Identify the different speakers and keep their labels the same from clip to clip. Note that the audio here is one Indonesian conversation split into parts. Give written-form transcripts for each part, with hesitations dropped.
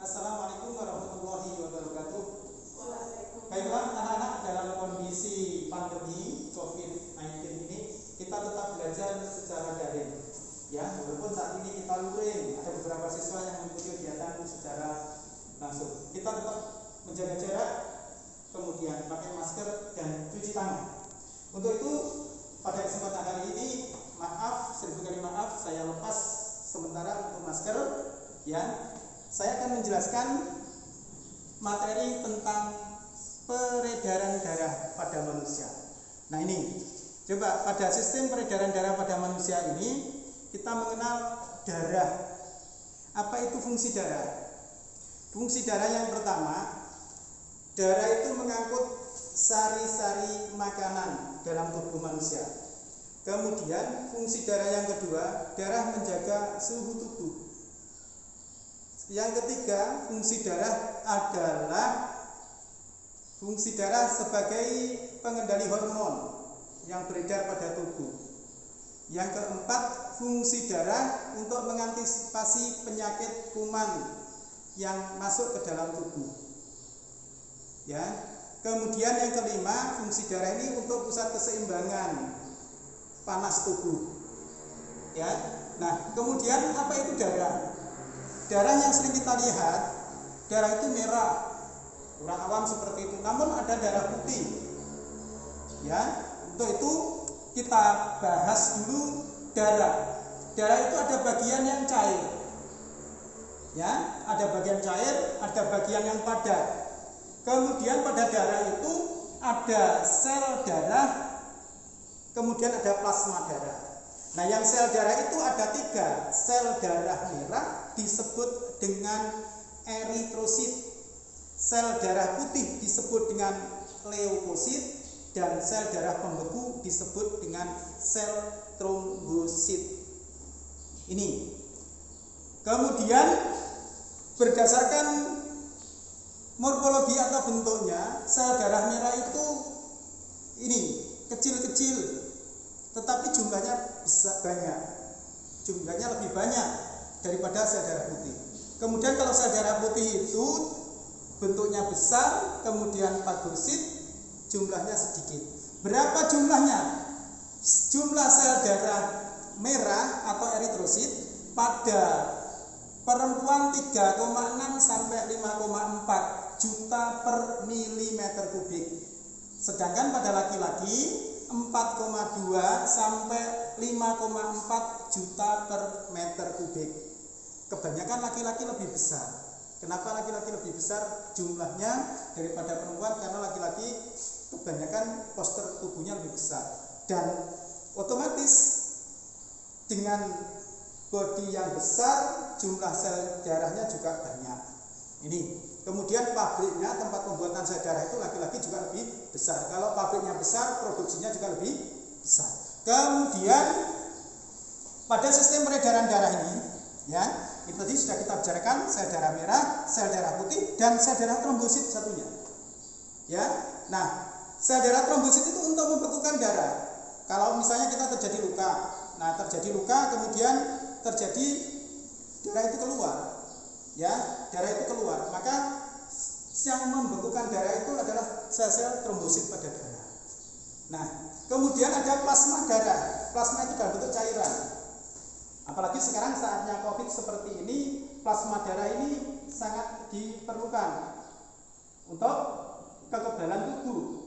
Speaker 1: Assalamualaikum warahmatullahi wabarakatuh. Baiklah anak-anak, dalam kondisi pandemi COVID-19 ini kita tetap belajar secara daring. Ya, walaupun saat ini kita luring, ada beberapa siswa yang mengikuti kegiatan secara langsung. Kita tetap menjaga jarak, kemudian pakai masker dan cuci tangan. Untuk itu pada kesempatan hari ini, maaf, 1000 kali maaf, saya lepas sementara untuk masker. Ya, saya akan menjelaskan materi tentang peredaran darah pada manusia. Nah ini, coba pada sistem peredaran darah pada manusia ini kita mengenal darah. Apa itu fungsi darah? Fungsi darah yang pertama, darah itu mengangkut sari-sari makanan dalam tubuh manusia. Kemudian fungsi darah yang kedua, darah menjaga suhu tubuh. Yang ketiga, fungsi darah adalah fungsi darah sebagai pengendali hormon yang beredar pada tubuh. Yang keempat, fungsi darah untuk mengantisipasi penyakit kuman yang masuk ke dalam tubuh. Ya. Kemudian yang kelima, fungsi darah ini untuk pusat keseimbangan panas tubuh. Ya. Nah, kemudian apa itu darah? Darah yang sering kita lihat, darah itu merah. Orang awam seperti itu. Namun ada darah putih. Ya, untuk itu kita bahas dulu darah. Darah itu ada bagian yang cair. Ya, ada bagian cair, ada bagian yang padat. Kemudian pada darah itu ada sel darah, kemudian ada plasma darah. Nah, yang sel darah itu ada 3. Sel darah merah disebut dengan eritrosit. Sel darah putih disebut dengan leukosit, dan sel darah pembeku disebut dengan sel trombosit. Ini. Kemudian berdasarkan morfologi atau bentuknya, sel darah merah itu ini kecil-kecil, tetapi jumlahnya banyak. Jumlahnya lebih banyak daripada sel darah putih. Kemudian kalau sel darah putih itu bentuknya besar, kemudian fagosit, jumlahnya sedikit. Berapa jumlahnya? Jumlah sel darah merah atau eritrosit pada perempuan 3,6 sampai 5,4 juta per milimeter kubik. Sedangkan pada laki-laki 4,2 sampai 5,4 juta per meter kubik. Kebanyakan laki-laki lebih besar. Kenapa laki-laki lebih besar jumlahnya daripada perempuan? Karena laki-laki kebanyakan postur tubuhnya lebih besar. Dan otomatis dengan bodi yang besar, jumlah sel darahnya juga banyak. Ini. Kemudian pabriknya, tempat pembuatan sel darah itu laki-laki juga lebih besar. Kalau pabriknya besar, produksinya juga lebih besar. Kemudian pada sistem peredaran darah ini, ya, itu tadi sudah kita bicarakan sel darah merah, sel darah putih, dan sel darah trombosit satunya. Ya. Nah, sel darah trombosit itu untuk membekukan darah. Kalau misalnya kita terjadi luka, nah terjadi luka kemudian terjadi darah itu keluar, ya, darah itu keluar, maka yang membekukan darah itu adalah sel-sel trombosit pada darah. Nah, kemudian ada plasma darah. Plasma itu dalam bentuk cairan. Apalagi sekarang saatnya COVID seperti ini, plasma darah ini sangat diperlukan untuk kekebalan tubuh.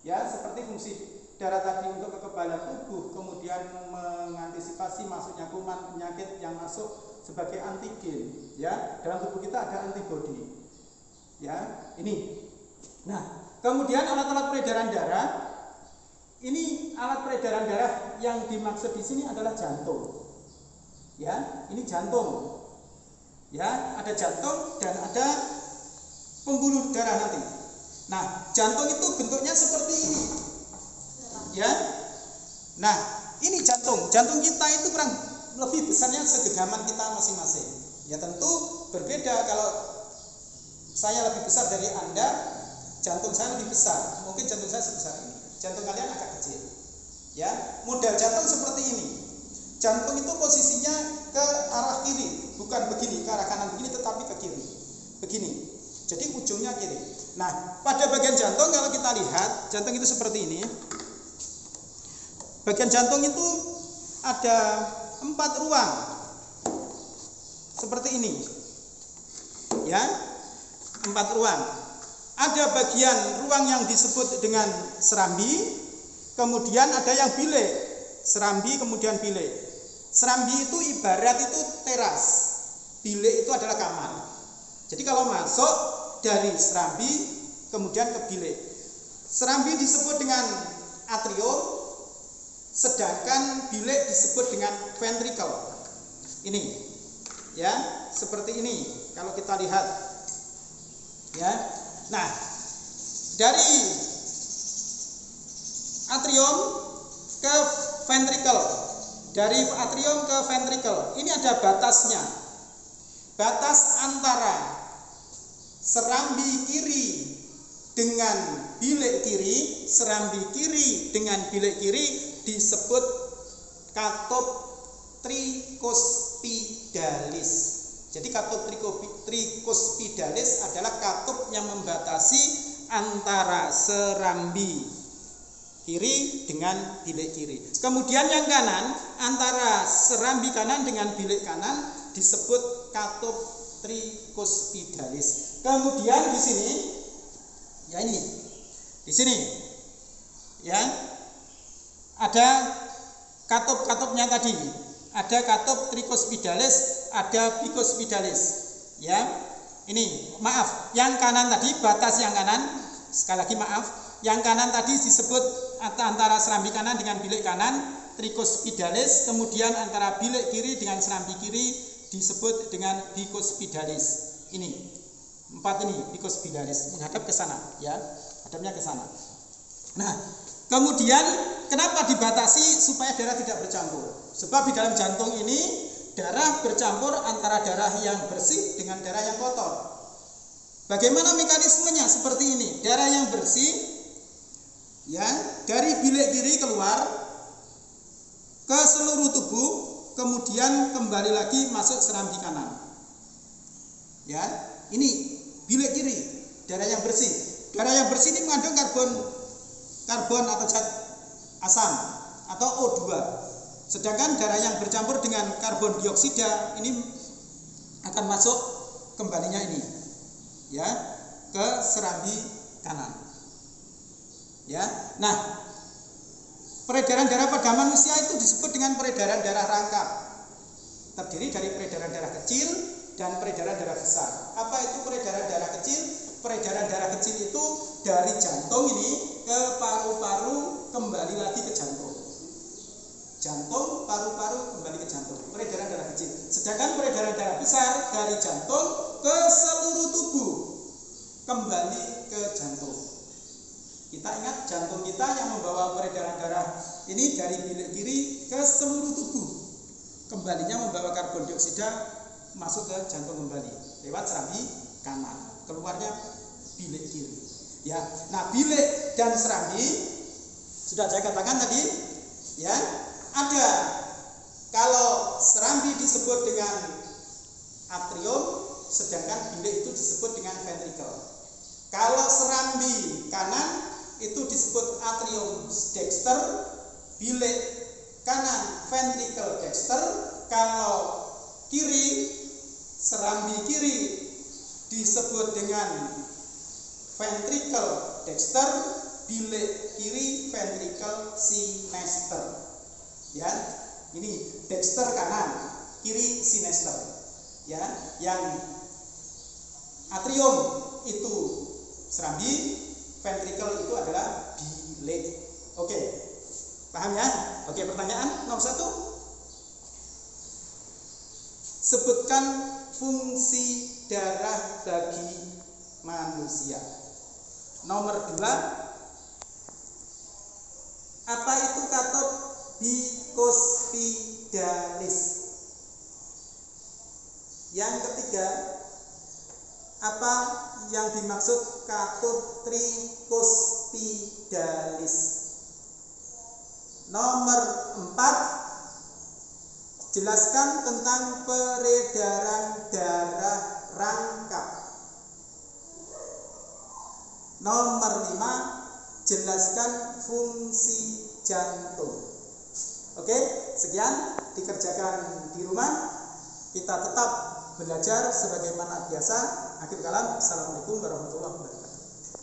Speaker 1: Ya, seperti fungsi darah tadi untuk kekebalan tubuh, kemudian mengantisipasi masuknya kuman penyakit yang masuk sebagai antigen. Ya, dalam tubuh kita ada antibodi. Ya, ini. Nah, kemudian alat-alat peredaran darah. Ini alat peredaran darah yang dimaksud di sini adalah jantung. Ya, ini jantung. Ya, ada jantung dan ada pembuluh darah nanti. Nah, jantung itu bentuknya seperti ini. Ya. Nah, ini jantung. Jantung kita itu kurang lebih besarnya segegaman kita masing-masing. Ya, tentu berbeda. Kalau saya lebih besar dari Anda, jantung saya lebih besar. Mungkin jantung saya sebesar ini. Jantung kalian agak kecil. Ya, model jantung seperti ini. Jantung itu posisinya ke arah kiri, bukan begini, ke arah kanan begini, tetapi ke kiri. begini. Jadi ujungnya kiri. Nah, pada bagian jantung kalau kita lihat, jantung itu seperti ini. Bagian jantung itu ada 4 ruang. Seperti ini. Ya. 4 ruang. Ada bagian ruang yang disebut dengan serambi, kemudian ada yang bilik. Serambi kemudian bilik. Serambi itu ibarat itu teras. Bilik itu adalah kamar. Jadi kalau masuk dari serambi kemudian ke bilik. Serambi disebut dengan atrium, sedangkan bilik disebut dengan ventricle. Ini, ya, seperti ini. Kalau kita lihat, ya. Nah, dari atrium ke ventricle, dari atrium ke ventricle, ini ada batasnya. Batas antara serambi kiri dengan bilik kiri, serambi kiri dengan bilik kiri disebut katup trikuspidalis. Jadi katup trikuspidalis adalah katup yang membatasi antara serambi kiri dengan bilik kiri. Kemudian yang kanan, antara serambi kanan dengan bilik kanan disebut katup trikuspidalis. Kemudian di sini, ya ini, di sini, ya, ada katup-katupnya tadi. Ada katup trikuspidalis, ada bikuspidalis. Ya, ini, maaf, yang kanan tadi, batas yang kanan, sekali lagi maaf, yang kanan tadi disebut antara serambi kanan dengan bilik kanan, trikuspidalis. Kemudian antara bilik kiri dengan serambi kiri disebut dengan bikuspidalis. Ini 4 ini bikuspidalis, menghadap ke sana, ya, hadapnya ke sana. Nah, kemudian kenapa dibatasi supaya darah tidak bercampur? Sebab di dalam jantung ini darah bercampur antara darah yang bersih dengan darah yang kotor. Bagaimana mekanismenya? Seperti ini. Darah yang bersih, ya, dari bilik kiri keluar ke seluruh tubuh, kemudian kembali lagi masuk serambi kanan. Ya, ini bilik kiri, darah yang bersih. Darah yang bersih ini mengandung karbon atau zat asam atau O2. Sedangkan darah yang bercampur dengan karbon dioksida ini akan masuk kembalinya ini, ya, ke serambi kanan. Ya. Nah, peredaran darah pada manusia itu disebut dengan peredaran darah rangkap. Terdiri dari peredaran darah kecil dan peredaran darah besar. Apa itu peredaran darah kecil? Peredaran darah kecil itu dari jantung ini ke paru-paru kembali lagi ke jantung. Jantung, paru-paru kembali ke jantung. Peredaran darah kecil. Sedangkan peredaran darah besar dari jantung ke seluruh tubuh kembali ke jantung. Kita ingat jantung kita yang membawa peredaran darah ini dari bilik kiri ke seluruh tubuh. Kembalinya membawa karbon dioksida masuk ke jantung kembali lewat serambi kanan. Keluarnya bilik kiri. Ya, nah bilik dan serambi sudah saya katakan tadi, ya, ada kalau serambi disebut dengan atrium, sedangkan bilik itu disebut dengan ventricle. Kalau serambi kanan itu disebut atrium dexter, bilik kanan ventricle dexter. Kalau kiri, serambi kiri disebut dengan ventricle dexter, bilik kiri ventricle sinister. Ya, ini dexter kanan, kiri sinister. Ya, yang atrium itu serambi, ventricle itu adalah bilik. Oke, paham ya? Oke, pertanyaan nomor 1. Sebutkan fungsi darah bagi manusia. Nomor 2, apa itu katup bikuspidalis? Yang ketiga, apa yang dimaksud katup trikuspidalis? Nomor 4, jelaskan tentang peredaran darah rangkap. Nomor 5, jelaskan fungsi jantung. Oke, sekian dikerjakan di rumah. Kita tetap belajar sebagaimana biasa. Akhir kalam, assalamualaikum warahmatullahi wabarakatuh.